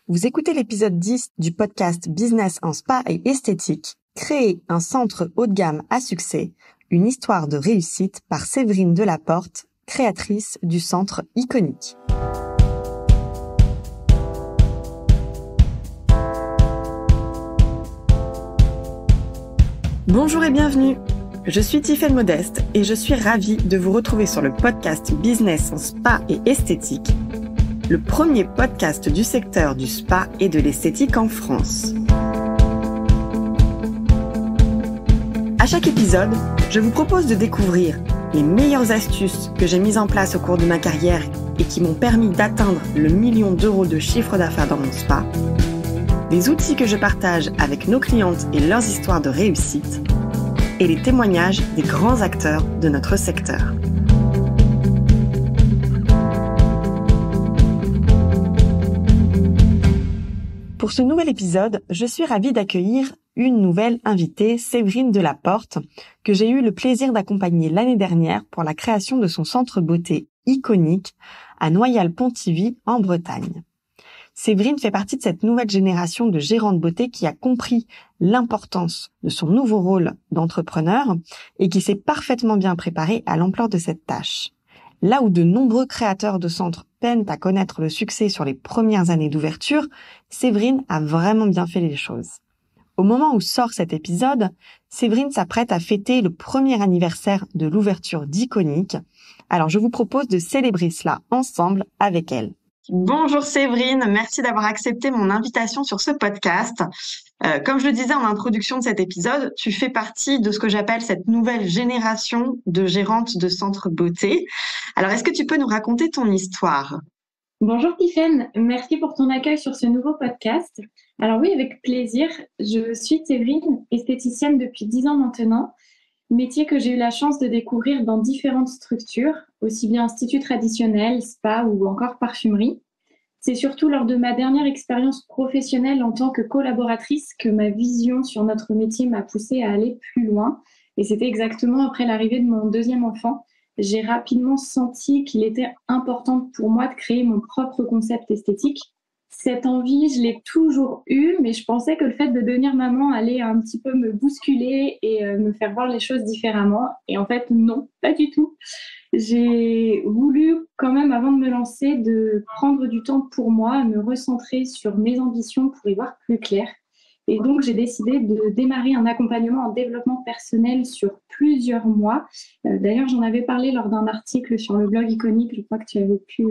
Vous écoutez l'épisode 10 du podcast Business en spa et esthétique, créer un centre haut de gamme à succès, une histoire de réussite par Séverine Delaporte, créatrice du centre iconique. Bonjour et bienvenue. Je suis Tiffaine Modeste et je suis ravie de vous retrouver sur le podcast Business en spa et esthétique, le premier podcast du secteur du spa et de l'esthétique en France. À chaque épisode, je vous propose de découvrir les meilleures astuces que j'ai mises en place au cours de ma carrière et qui m'ont permis d'atteindre le 1 million d'euros de chiffre d'affaires dans mon spa, les outils que je partage avec nos clientes et leurs histoires de réussite, et les témoignages des grands acteurs de notre secteur. Pour ce nouvel épisode, je suis ravie d'accueillir une nouvelle invitée, Séverine Delaporte, que j'ai eu le plaisir d'accompagner l'année dernière pour la création de son centre beauté iconique à Noyal-Pontivy en Bretagne. Séverine fait partie de cette nouvelle génération de gérants de beauté qui a compris l'importance de son nouveau rôle d'entrepreneur et qui s'est parfaitement bien préparée à l'ampleur de cette tâche. Là où de nombreux créateurs de centres peinent à connaître le succès sur les premières années d'ouverture, Séverine a vraiment bien fait les choses. Au moment où sort cet épisode, Séverine s'apprête à fêter le premier anniversaire de l'ouverture d'Iconique. Alors je vous propose de célébrer cela ensemble avec elle. Bonjour Séverine, merci d'avoir accepté mon invitation sur ce podcast. Comme je le disais en introduction de cet épisode, tu fais partie de ce que j'appelle cette nouvelle génération de gérantes de centres beauté. Alors, est-ce que tu peux nous raconter ton histoire ? Bonjour Tiffaine, merci pour ton accueil sur ce nouveau podcast. Alors oui, avec plaisir. Je suis Séverine, esthéticienne depuis 10 ans maintenant, métier que j'ai eu la chance de découvrir dans différentes structures, aussi bien instituts traditionnels, spa ou encore parfumerie. C'est surtout lors de ma dernière expérience professionnelle en tant que collaboratrice que ma vision sur notre métier m'a poussée à aller plus loin. Et c'était exactement après l'arrivée de mon deuxième enfant. J'ai rapidement senti qu'il était important pour moi de créer mon propre concept esthétique. Cette envie, je l'ai toujours eue, mais je pensais que le fait de devenir maman allait un petit peu me bousculer et me faire voir les choses différemment. Et en fait, non, pas du tout. J'ai voulu quand même, avant de me lancer, de prendre du temps pour moi, me recentrer sur mes ambitions pour y voir plus clair. Et donc, j'ai décidé de démarrer un accompagnement en développement personnel sur plusieurs mois. D'ailleurs, j'en avais parlé lors d'un article sur le blog Iconique. Je crois que tu avais pu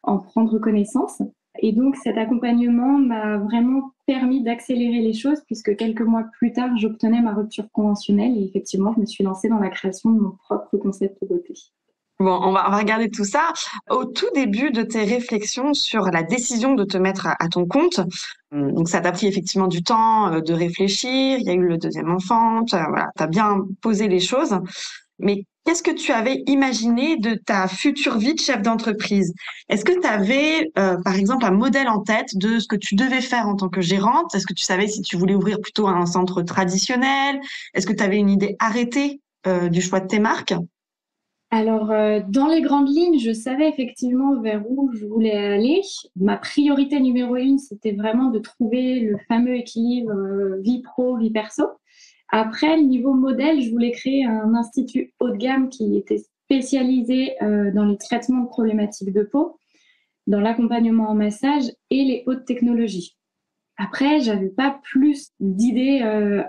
en prendre connaissance. Et donc, cet accompagnement m'a vraiment permis d'accélérer les choses puisque quelques mois plus tard, j'obtenais ma rupture conventionnelle et effectivement, je me suis lancée dans la création de mon propre concept de beauté. Bon, on va regarder tout ça. Au tout début de tes réflexions sur la décision de te mettre à ton compte, donc ça t'a pris effectivement du temps de réfléchir, il y a eu le deuxième enfant, t'as bien posé les choses. Mais qu'est-ce que tu avais imaginé de ta future vie de chef d'entreprise ? Est-ce que tu avais, par exemple, un modèle en tête de ce que tu devais faire en tant que gérante ? Est-ce que tu savais si tu voulais ouvrir plutôt un centre traditionnel ? Est-ce que tu avais une idée arrêtée du choix de tes marques ? Alors, dans les grandes lignes, je savais effectivement vers où je voulais aller. Ma priorité numéro 1, c'était vraiment de trouver le fameux équilibre vie pro, vie perso. Après, le niveau modèle, je voulais créer un institut haut de gamme qui était spécialisé dans les traitements de problématiques de peau, dans l'accompagnement en massage et les hautes technologies. Après, j'avais pas plus d'idées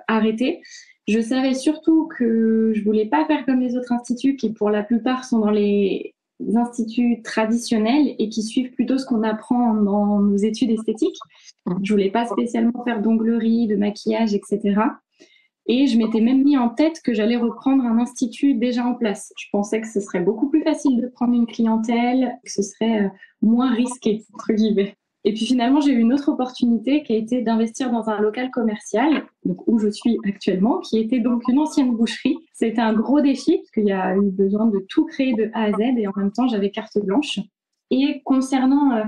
arrêtées. Je savais surtout que je voulais pas faire comme les autres instituts qui, pour la plupart, sont dans les instituts traditionnels et qui suivent plutôt ce qu'on apprend dans nos études esthétiques. Je voulais pas spécialement faire d'onglerie, de maquillage, etc. Et je m'étais même mis en tête que j'allais reprendre un institut déjà en place. Je pensais que ce serait beaucoup plus facile de prendre une clientèle, que ce serait moins risqué, entre guillemets. Et puis finalement, j'ai eu une autre opportunité qui a été d'investir dans un local commercial, donc où je suis actuellement, qui était donc une ancienne boucherie. C'était un gros défi parce qu'il y a eu besoin de tout créer de A à Z et en même temps, j'avais carte blanche. Et concernant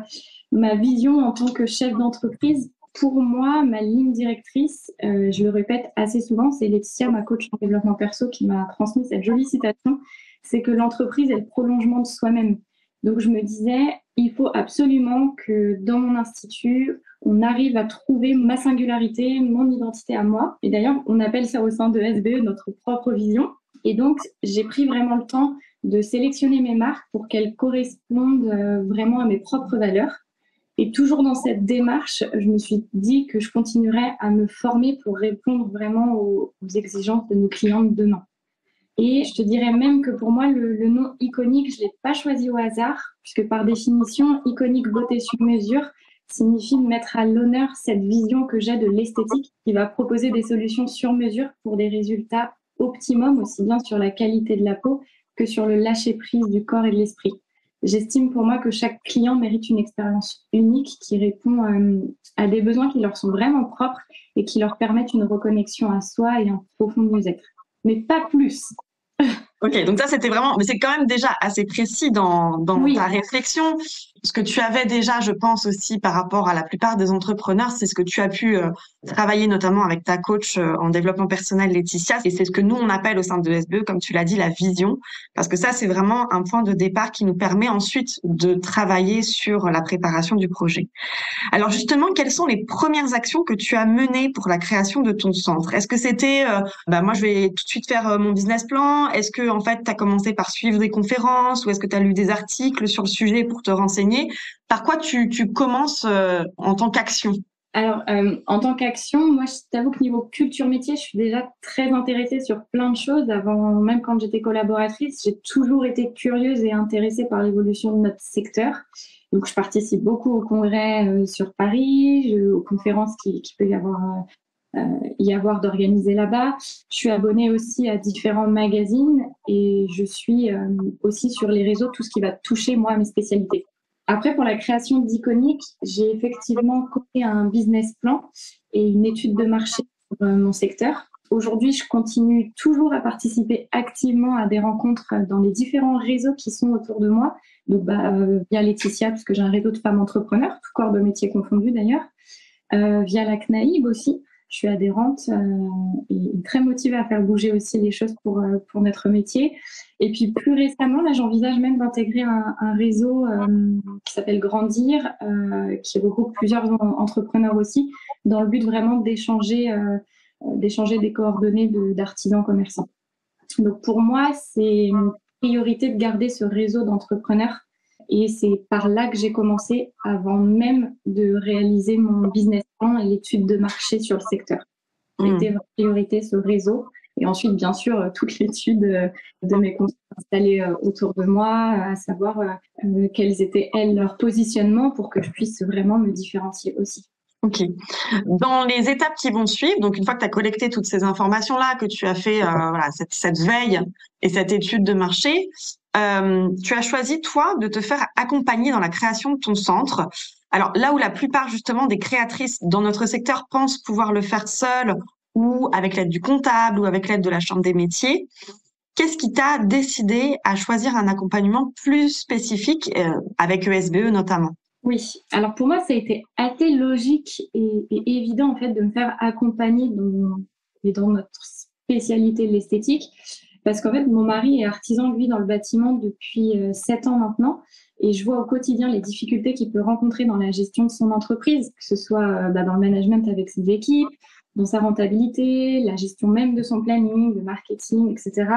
ma vision en tant que chef d'entreprise, pour moi, ma ligne directrice, je le répète assez souvent, c'est Laetitia, ma coach en développement perso, qui m'a transmis cette jolie citation, c'est que l'entreprise est le prolongement de soi-même. Donc, je me disais, il faut absolument que dans mon institut, on arrive à trouver ma singularité, mon identité à moi. Et d'ailleurs, on appelle ça au sein de SBE notre propre vision. Et donc, j'ai pris vraiment le temps de sélectionner mes marques pour qu'elles correspondent vraiment à mes propres valeurs. Et toujours dans cette démarche, je me suis dit que je continuerais à me former pour répondre vraiment aux exigences de nos clients de demain. Et je te dirais même que pour moi, le nom iconique, je ne l'ai pas choisi au hasard, puisque par définition, iconique beauté sur mesure signifie mettre à l'honneur cette vision que j'ai de l'esthétique qui va proposer des solutions sur mesure pour des résultats optimum, aussi bien sur la qualité de la peau que sur le lâcher-prise du corps et de l'esprit. J'estime pour moi que chaque client mérite une expérience unique qui répond à des besoins qui leur sont vraiment propres et qui leur permettent une reconnexion à soi et un profond mieux-être. Mais pas plus. Ok, donc ça c'était vraiment, mais c'est quand même déjà assez précis dans Oui. ta réflexion. Ce que tu avais déjà, je pense aussi par rapport à la plupart des entrepreneurs, c'est ce que tu as pu travailler notamment avec ta coach en développement personnel Laetitia, et c'est ce que nous on appelle au sein de SBE, comme tu l'as dit, la vision, parce que ça c'est vraiment un point de départ qui nous permet ensuite de travailler sur la préparation du projet. Alors justement, quelles sont les premières actions que tu as menées pour la création de ton centre? Est-ce que c'était, moi je vais tout de suite faire mon business plan? Est-ce que en fait tu as commencé par suivre des conférences ou est-ce que tu as lu des articles sur le sujet pour te renseigner? Par quoi tu commences en tant qu'action? Alors, en tant qu'action, moi, je t'avoue que niveau culture métier, je suis déjà très intéressée sur plein de choses. Avant, même quand j'étais collaboratrice, j'ai toujours été curieuse et intéressée par l'évolution de notre secteur. Donc, je participe beaucoup aux congrès sur Paris, aux conférences qui peut y avoir d'organiser là-bas. Je suis abonnée aussi à différents magazines et je suis aussi sur les réseaux tout ce qui va toucher, moi, à mes spécialités. Après, pour la création d'Iconic, j'ai effectivement créé un business plan et une étude de marché pour mon secteur. Aujourd'hui, je continue toujours à participer activement à des rencontres dans les différents réseaux qui sont autour de moi. Donc, via Laetitia, parce que j'ai un réseau de femmes entrepreneurs, tout corps de métier confondu d'ailleurs. Via la CNAIB aussi. Je suis adhérente et très motivée à faire bouger aussi les choses pour notre métier. Et puis plus récemment, là, j'envisage même d'intégrer un réseau qui s'appelle Grandir, qui regroupe plusieurs entrepreneurs aussi, dans le but vraiment d'échanger des coordonnées d'artisans commerçants. Donc pour moi, c'est une priorité de garder ce réseau d'entrepreneurs. Et c'est par là que j'ai commencé avant même de réaliser mon business plan et l'étude de marché sur le secteur. C'était ma priorité, ce réseau. Et ensuite, bien sûr, toute l'étude de mes conseillers installés autour de moi, à savoir quels étaient, elles, leurs positionnements pour que je puisse vraiment me différencier aussi. Ok. Dans les étapes qui vont suivre, donc une fois que tu as collecté toutes ces informations-là, que tu as fait cette veille et cette étude de marché, tu as choisi, toi, de te faire accompagner dans la création de ton centre. Alors là où la plupart justement des créatrices dans notre secteur pensent pouvoir le faire seules ou avec l'aide du comptable ou avec l'aide de la chambre des métiers, qu'est-ce qui t'a décidé à choisir un accompagnement plus spécifique avec ESBE notamment? Oui, alors pour moi, ça a été assez logique et évident en fait de me faire accompagner dans notre spécialité de l'esthétique, parce qu'en fait, mon mari est artisan, lui, dans le bâtiment depuis 7 ans maintenant, et je vois au quotidien les difficultés qu'il peut rencontrer dans la gestion de son entreprise, que ce soit dans le management avec ses équipes, dans sa rentabilité, la gestion même de son planning, de marketing, etc.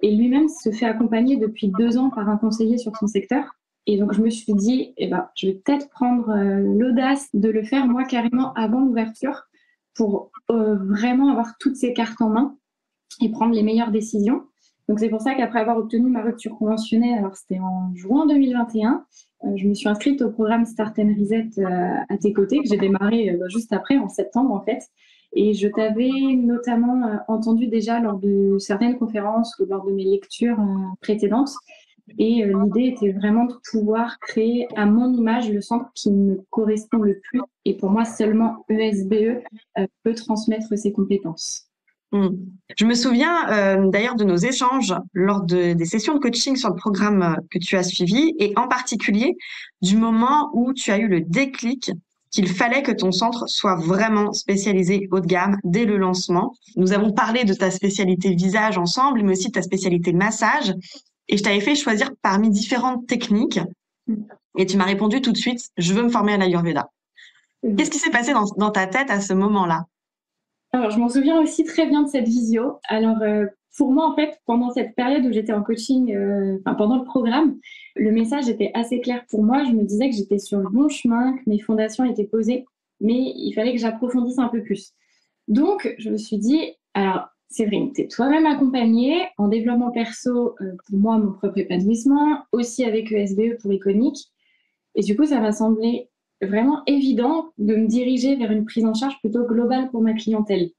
Et lui-même se fait accompagner depuis 2 ans par un conseiller sur son secteur. Et donc, je me suis dit, je vais peut-être prendre l'audace de le faire, moi, carrément avant l'ouverture, pour vraiment avoir toutes ces cartes en main et prendre les meilleures décisions. Donc, c'est pour ça qu'après avoir obtenu ma rupture conventionnelle, alors c'était en juin 2021, je me suis inscrite au programme Start and Reset à tes côtés, que j'ai démarré juste après, en septembre, en fait. Et je t'avais notamment entendu déjà lors de certaines conférences ou lors de mes lectures précédentes. Et l'idée était vraiment de pouvoir créer à mon image le centre qui me correspond le plus. Et pour moi, seulement ESBE peut transmettre ses compétences. Je me souviens d'ailleurs de nos échanges lors des sessions de coaching sur le programme que tu as suivi et en particulier du moment où tu as eu le déclic qu'il fallait que ton centre soit vraiment spécialisé haut de gamme dès le lancement. Nous avons parlé de ta spécialité visage ensemble, mais aussi de ta spécialité massage. et je t'avais fait choisir parmi différentes techniques et tu m'as répondu tout de suite, je veux me former à l'Ayurveda. Qu'est-ce qui s'est passé dans ta tête à ce moment-là? Alors, je m'en souviens aussi très bien de cette visio. Alors, pour moi, en fait, pendant cette période où j'étais en coaching, pendant le programme, le message était assez clair pour moi. Je me disais que j'étais sur le bon chemin, que mes fondations étaient posées, mais il fallait que j'approfondisse un peu plus. Donc, je me suis dit, alors, Séverine, tu es toi-même accompagnée en développement perso, pour moi, mon propre épanouissement, aussi avec ESBE pour Iconic. Et du coup, ça m'a semblé vraiment évident de me diriger vers une prise en charge plutôt globale pour ma clientèle.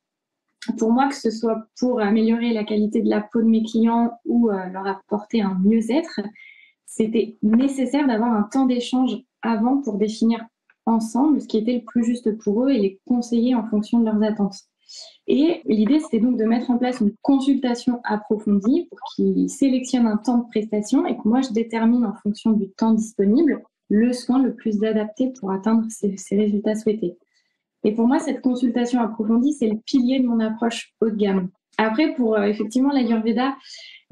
Pour moi, que ce soit pour améliorer la qualité de la peau de mes clients ou leur apporter un mieux-être, c'était nécessaire d'avoir un temps d'échange avant pour définir ensemble ce qui était le plus juste pour eux et les conseiller en fonction de leurs attentes. Et l'idée, c'était donc de mettre en place une consultation approfondie pour qu'ils sélectionnent un temps de prestation et que moi, je détermine en fonction du temps disponible le soin le plus adapté pour atteindre ces résultats souhaités. Et pour moi, cette consultation approfondie, c'est le pilier de mon approche haut de gamme. Après, pour effectivement l'Ayurveda,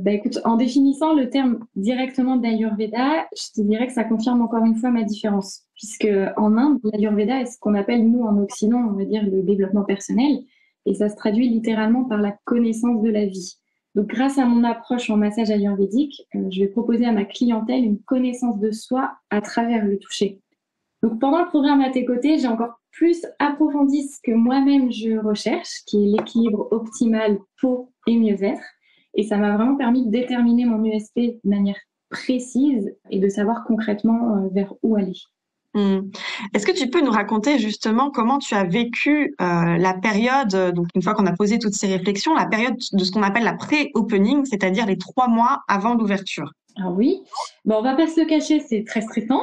écoute, en définissant le terme directement d'Ayurveda, je te dirais que ça confirme encore une fois ma différence. Puisque en Inde, l'Ayurveda est ce qu'on appelle, nous, en Occident, on va dire le développement personnel. Et ça se traduit littéralement par la connaissance de la vie. Donc, grâce à mon approche en massage ayurvédique, je vais proposer à ma clientèle une connaissance de soi à travers le toucher. Donc, pendant le programme à tes côtés, j'ai encore plus approfondi ce que moi-même je recherche, qui est l'équilibre optimal peau et mieux-être. Et ça m'a vraiment permis de déterminer mon USP de manière précise et de savoir concrètement vers où aller. Est-ce que tu peux nous raconter justement comment tu as vécu la période, donc une fois qu'on a posé toutes ces réflexions, la période de ce qu'on appelle la pré-opening, c'est-à-dire les 3 mois avant l'ouverture? Alors oui, bon, on va pas se le cacher, c'est très stressant.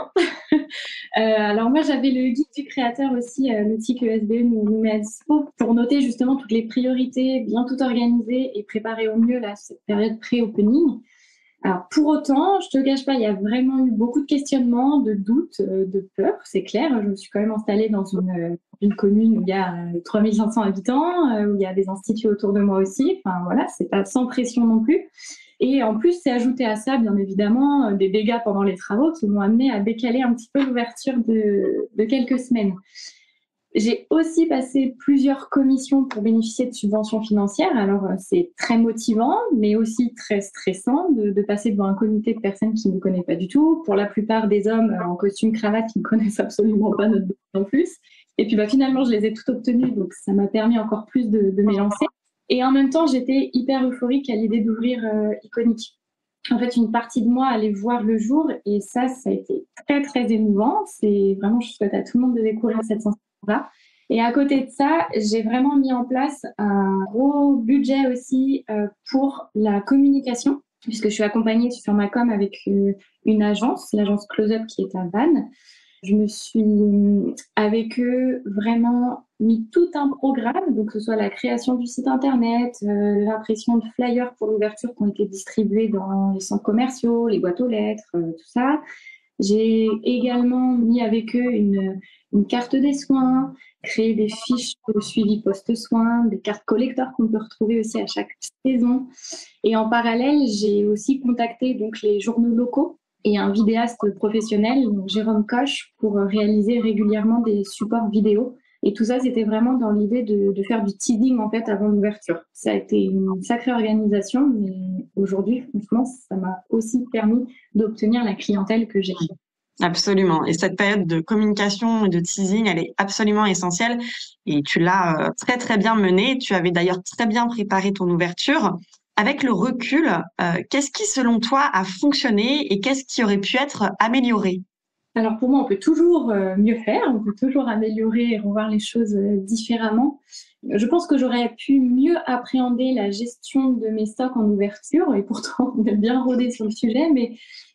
Alors moi, j'avais le guide du créateur aussi, l'outil que SBE nous met à dispo pour noter justement toutes les priorités, bien tout organiser et préparer au mieux là, cette période pré-opening. Alors pour autant, je te cache pas, il y a vraiment eu beaucoup de questionnements, de doutes, de peurs, c'est clair. Je me suis quand même installée dans une commune où il y a 3500 habitants, où il y a des instituts autour de moi aussi. Enfin voilà, c'est pas sans pression non plus. Et en plus, c'est ajouté à ça, bien évidemment, des dégâts pendant les travaux qui m'ont amené à décaler un petit peu l'ouverture de quelques semaines. J'ai aussi passé plusieurs commissions pour bénéficier de subventions financières. Alors, c'est très motivant, mais aussi très stressant de passer devant un comité de personnes qui ne me connaissent pas du tout. Pour la plupart des hommes en costume cravate qui ne connaissent absolument pas notre domaine en plus. Et puis, finalement, je les ai toutes obtenues, donc ça m'a permis encore plus de m'élancer. Et en même temps, j'étais hyper euphorique à l'idée d'ouvrir Iconic. En fait, une partie de moi allait voir le jour et ça a été très, très émouvant. C'est vraiment, je souhaite à tout le monde de découvrir cette sensation-là. Et à côté de ça, j'ai vraiment mis en place un gros budget aussi pour la communication, puisque je suis accompagnée sur ma com avec une agence, l'agence Close Up qui est à Vannes. Je me suis, avec eux, vraiment mis tout un programme, donc que ce soit la création du site internet, l'impression de flyers pour l'ouverture qui ont été distribués dans les centres commerciaux, les boîtes aux lettres, tout ça. J'ai également mis avec eux une carte des soins, créé des fiches de suivi post-soin, des cartes collector qu'on peut retrouver aussi à chaque saison. Et en parallèle, j'ai aussi contacté donc les journaux locaux et un vidéaste professionnel, Jérôme Coche, pour réaliser régulièrement des supports vidéo. Et tout ça, c'était vraiment dans l'idée de faire du teasing en fait avant l'ouverture. Ça a été une sacrée organisation, mais aujourd'hui, franchement, ça m'a aussi permis d'obtenir la clientèle que j'ai. Absolument. Et cette période de communication et de teasing, elle est absolument essentielle. Et tu l'as très, très bien menée. Tu avais d'ailleurs très bien préparé ton ouverture. Avec le recul, qu'est-ce qui, selon toi, a fonctionné et qu'est-ce qui aurait pu être amélioré? Alors pour moi, on peut toujours mieux faire, on peut toujours améliorer et revoir les choses différemment. Je pense que j'aurais pu mieux appréhender la gestion de mes stocks en ouverture et pourtant on est bien rodé sur le sujet,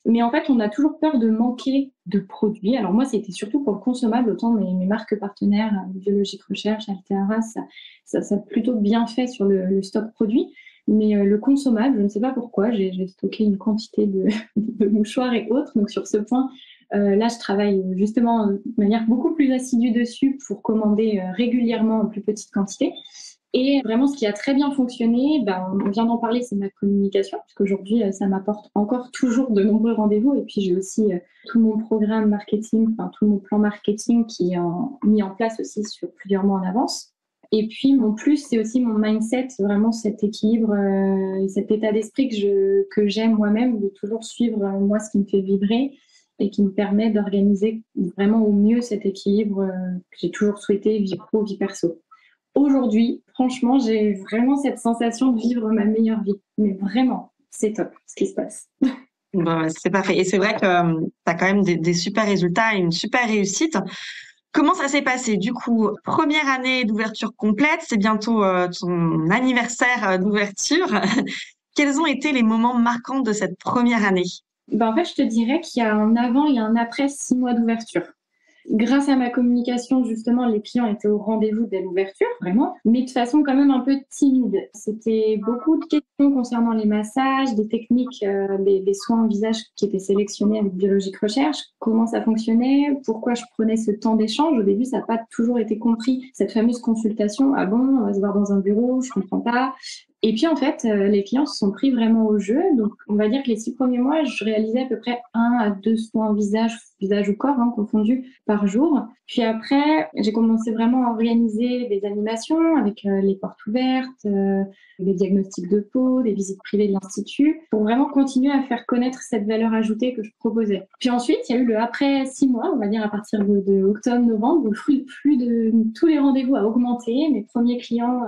mais en fait on a toujours peur de manquer de produits. Alors moi c'était surtout pour le consommable, autant mes marques partenaires, Biologique Recherche, Altera, ça a plutôt bien fait sur le stock produit. Mais le consommable, je ne sais pas pourquoi, j'ai stocké une quantité de mouchoirs et autres. Donc sur ce point, là, je travaille justement de manière beaucoup plus assidue dessus pour commander régulièrement en plus petite quantité. Et vraiment, ce qui a très bien fonctionné, on vient d'en parler, c'est ma communication, parce qu'aujourd'hui, ça m'apporte encore toujours de nombreux rendez-vous. Et puis, j'ai aussi tout mon programme marketing, enfin tout mon plan marketing qui est mis en place aussi sur plusieurs mois en avance. Et puis, mon plus, c'est aussi mon mindset, vraiment cet équilibre, cet état d'esprit que j'aime moi-même, de toujours suivre moi ce qui me fait vibrer et qui me permet d'organiser vraiment au mieux cet équilibre que j'ai toujours souhaité, vie pro, vie perso. Aujourd'hui, franchement, j'ai vraiment cette sensation de vivre ma meilleure vie. Mais vraiment, c'est top ce qui se passe. Bon, c'est parfait. Et c'est vrai que tu as quand même des super résultats et une super réussite. Comment ça s'est passé? Du coup, première année d'ouverture complète, c'est bientôt ton anniversaire d'ouverture. Quels ont été les moments marquants de cette première année? En fait, je te dirais qu'il y a un avant et un après 6 mois d'ouverture. Grâce à ma communication, justement, les clients étaient au rendez-vous dès l'ouverture, vraiment, mais de façon quand même un peu timide. C'était beaucoup de questions concernant les massages, des techniques, des soins au visage qui étaient sélectionnés avec Biologique Recherche, comment ça fonctionnait, pourquoi je prenais ce temps d'échange. Au début, ça n'a pas toujours été compris, cette fameuse consultation. Ah bon, on va se voir dans un bureau, je comprends pas. Et puis en fait, les clients se sont pris vraiment au jeu. Donc on va dire que les 6 premiers mois, je réalisais à peu près 1 à 2 soins visage ou corps confondus par jour. Puis après, j'ai commencé vraiment à organiser des animations avec les portes ouvertes, des diagnostics de peau, des visites privées de l'Institut, pour vraiment continuer à faire connaître cette valeur ajoutée que je proposais. Puis ensuite, il y a eu le après 6 mois, on va dire à partir de octobre-novembre, où le flux de tous les rendez-vous a augmenté. Mes premiers clients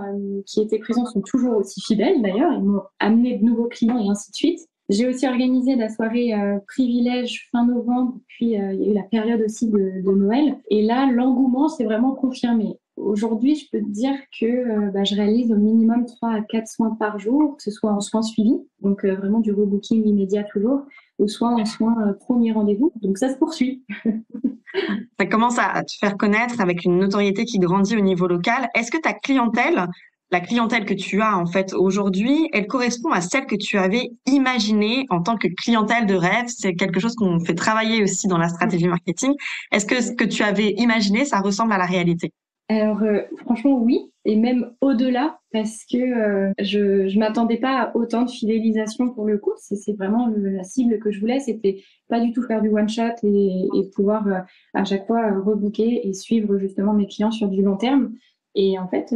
qui étaient présents sont toujours aussi fidèles d'ailleurs, ils m'ont amené de nouveaux clients et ainsi de suite. J'ai aussi organisé la soirée privilège fin novembre, puis il y a eu la période aussi de Noël. Et là, l'engouement s'est vraiment confirmé. Aujourd'hui, je peux te dire que je réalise au minimum 3 à 4 soins par jour, que ce soit en soins suivis, donc vraiment du rebooking immédiat toujours, ou soit en soins premier rendez-vous. Donc ça se poursuit. Ça commence à te faire connaître avec une notoriété qui grandit au niveau local. Est-ce que ta clientèle, la clientèle que tu as en fait aujourd'hui, elle correspond à celle que tu avais imaginée en tant que clientèle de rêve? C'est quelque chose qu'on fait travailler aussi dans la stratégie marketing. Est-ce que ce que tu avais imaginé, ça ressemble à la réalité? Alors franchement oui, et même au-delà, parce que je m'attendais pas à autant de fidélisation pour le coup. C'est vraiment la cible que je voulais. C'était pas du tout faire du one shot et pouvoir à chaque fois rebooker et suivre justement mes clients sur du long terme. Et en fait,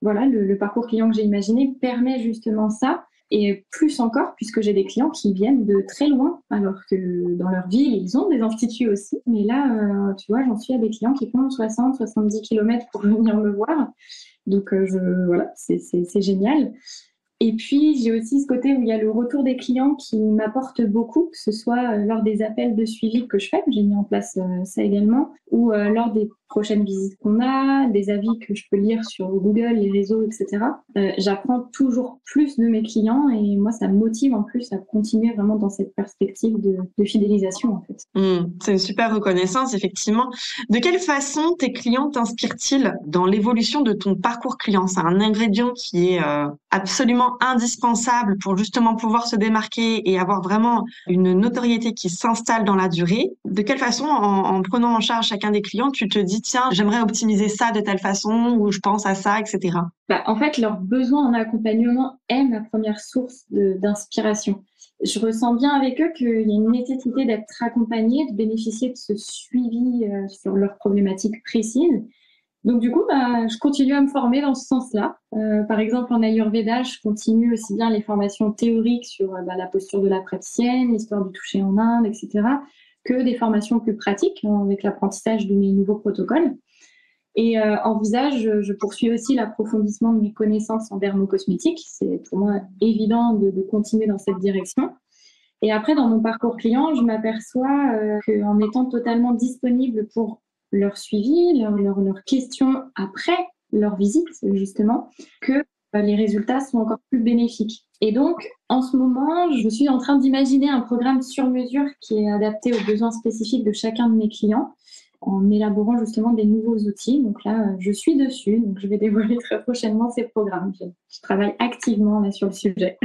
voilà, le parcours client que j'ai imaginé permet justement ça. Et plus encore, puisque j'ai des clients qui viennent de très loin, alors que dans leur ville, ils ont des instituts aussi. Mais là, tu vois, j'en suis à des clients qui font 60, 70 kilomètres pour venir me voir. Donc, voilà, c'est génial. Et puis, j'ai aussi ce côté où il y a le retour des clients qui m'apporte beaucoup, que ce soit lors des appels de suivi que je fais, j'ai mis en place ça également, ou lors des prochaines visites qu'on a, des avis que je peux lire sur Google, les réseaux, etc. J'apprends toujours plus de mes clients et moi, ça me motive en plus à continuer vraiment dans cette perspective de fidélisation, en fait. C'est une super reconnaissance, effectivement. De quelle façon tes clients t'inspirent-ils dans l'évolution de ton parcours client? C'est un ingrédient qui est absolument indispensable pour justement pouvoir se démarquer et avoir vraiment une notoriété qui s'installe dans la durée. De quelle façon, en prenant en charge chacun des clients, tu te dis, tiens, j'aimerais optimiser ça de telle façon ou je pense à ça, etc. En fait, leur besoin en accompagnement est ma première source d'inspiration. Je ressens bien avec eux qu'il y a une nécessité d'être accompagné, de bénéficier de ce suivi sur leurs problématiques précises. Donc du coup, je continue à me former dans ce sens-là. Par exemple, en Ayurveda, je continue aussi bien les formations théoriques sur la posture de la praticienne, l'histoire du toucher en Inde, etc., que des formations plus pratiques avec l'apprentissage de mes nouveaux protocoles. Et en visage, je poursuis aussi l'approfondissement de mes connaissances en dermocosmétique. C'est pour moi évident de continuer dans cette direction. Et après, dans mon parcours client, je m'aperçois qu'en étant totalement disponible pour leur suivi, leurs questions après leur visite, justement, que les résultats sont encore plus bénéfiques. Et donc, en ce moment, je suis en train d'imaginer un programme sur mesure qui est adapté aux besoins spécifiques de chacun de mes clients, en élaborant justement des nouveaux outils. Donc là, je suis dessus, donc je vais dévoiler très prochainement ces programmes. Je travaille activement là sur le sujet.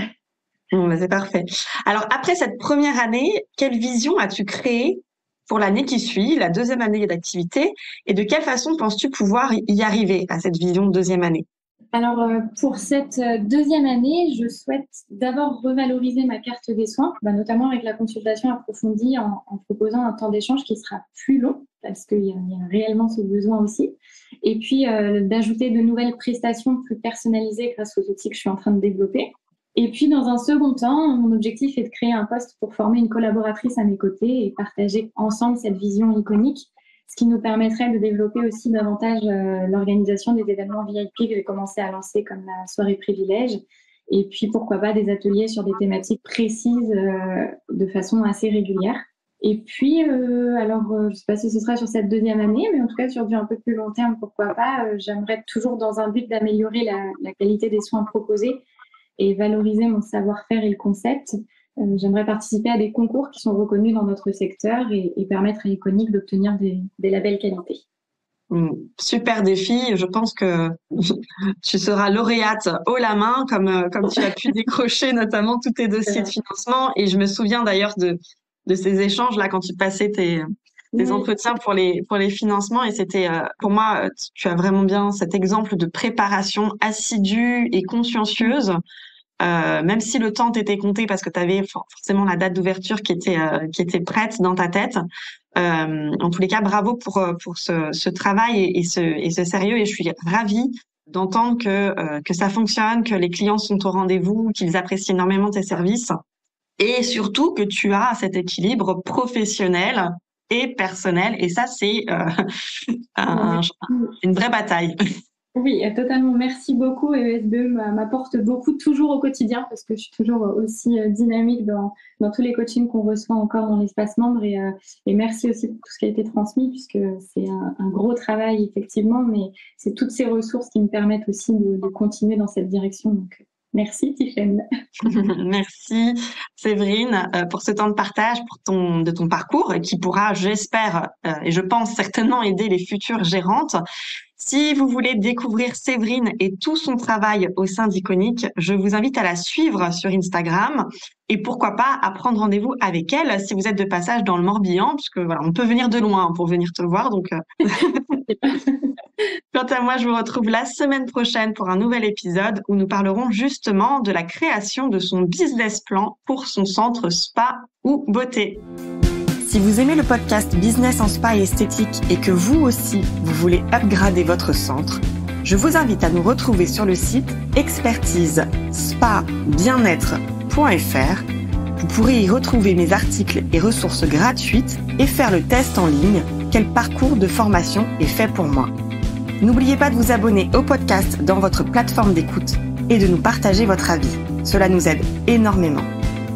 C'est parfait. Alors, après cette première année, quelle vision as-tu créée pour l'année qui suit, la deuxième année d'activité, et de quelle façon penses-tu pouvoir y arriver à cette vision de deuxième année? Alors, pour cette deuxième année, je souhaite d'abord revaloriser ma carte des soins, notamment avec la consultation approfondie en proposant un temps d'échange qui sera plus long, parce qu'il y a réellement ce besoin aussi. Et puis, d'ajouter de nouvelles prestations plus personnalisées grâce aux outils que je suis en train de développer. Et puis, dans un second temps, mon objectif est de créer un poste pour former une collaboratrice à mes côtés et partager ensemble cette vision iconique, ce qui nous permettrait de développer aussi davantage l'organisation des événements VIP que j'ai commencé à lancer comme la soirée privilège. Et puis, pourquoi pas des ateliers sur des thématiques précises de façon assez régulière. Et puis, je ne sais pas si ce sera sur cette deuxième année, mais en tout cas sur du un peu plus long terme, pourquoi pas. J'aimerais toujours dans un but d'améliorer la qualité des soins proposés et valoriser mon savoir-faire et le concept. J'aimerais participer à des concours qui sont reconnus dans notre secteur et permettre à Iconic d'obtenir des labels qualité. Super défi. Je pense que tu seras lauréate haut la main, comme tu as pu décrocher notamment tous tes dossiers de financement. Et je me souviens d'ailleurs de ces échanges là quand tu passais tes entretiens pour les financements. Et c'était pour moi, tu as vraiment bien cet exemple de préparation assidue et consciencieuse. Même si le temps t'était compté parce que tu avais forcément la date d'ouverture qui était prête dans ta tête. En tous les cas, bravo pour ce travail et ce sérieux. Et je suis ravie d'entendre que ça fonctionne, que les clients sont au rendez-vous, qu'ils apprécient énormément tes services et surtout que tu as cet équilibre professionnel et personnel. Et ça, c'est une vraie bataille. Oui, totalement. Merci beaucoup. ESBE m'apporte beaucoup toujours au quotidien parce que je suis toujours aussi dynamique dans tous les coachings qu'on reçoit encore dans l'espace membre et merci aussi pour tout ce qui a été transmis puisque c'est un gros travail effectivement, mais c'est toutes ces ressources qui me permettent aussi de continuer dans cette direction. Donc, merci Tiffaine. Merci Séverine pour ce temps de partage de ton parcours qui pourra, j'espère, et je pense certainement aider les futures gérantes. Si vous voulez découvrir Séverine et tout son travail au sein d'Iconic, je vous invite à la suivre sur Instagram et pourquoi pas à prendre rendez-vous avec elle si vous êtes de passage dans le Morbihan, parce que voilà, on peut venir de loin pour venir te voir. Donc, quant à moi, je vous retrouve la semaine prochaine pour un nouvel épisode où nous parlerons justement de la création de son business plan pour son centre spa ou beauté. Si vous aimez le podcast Business en Spa et Esthétique et que vous aussi, vous voulez upgrader votre centre, je vous invite à nous retrouver sur le site expertise-spa-bien-être.fr. Vous pourrez y retrouver mes articles et ressources gratuites et faire le test en ligne « Quel parcours de formation est fait pour moi ?» N'oubliez pas de vous abonner au podcast dans votre plateforme d'écoute et de nous partager votre avis. Cela nous aide énormément.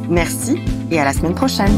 Merci et à la semaine prochaine.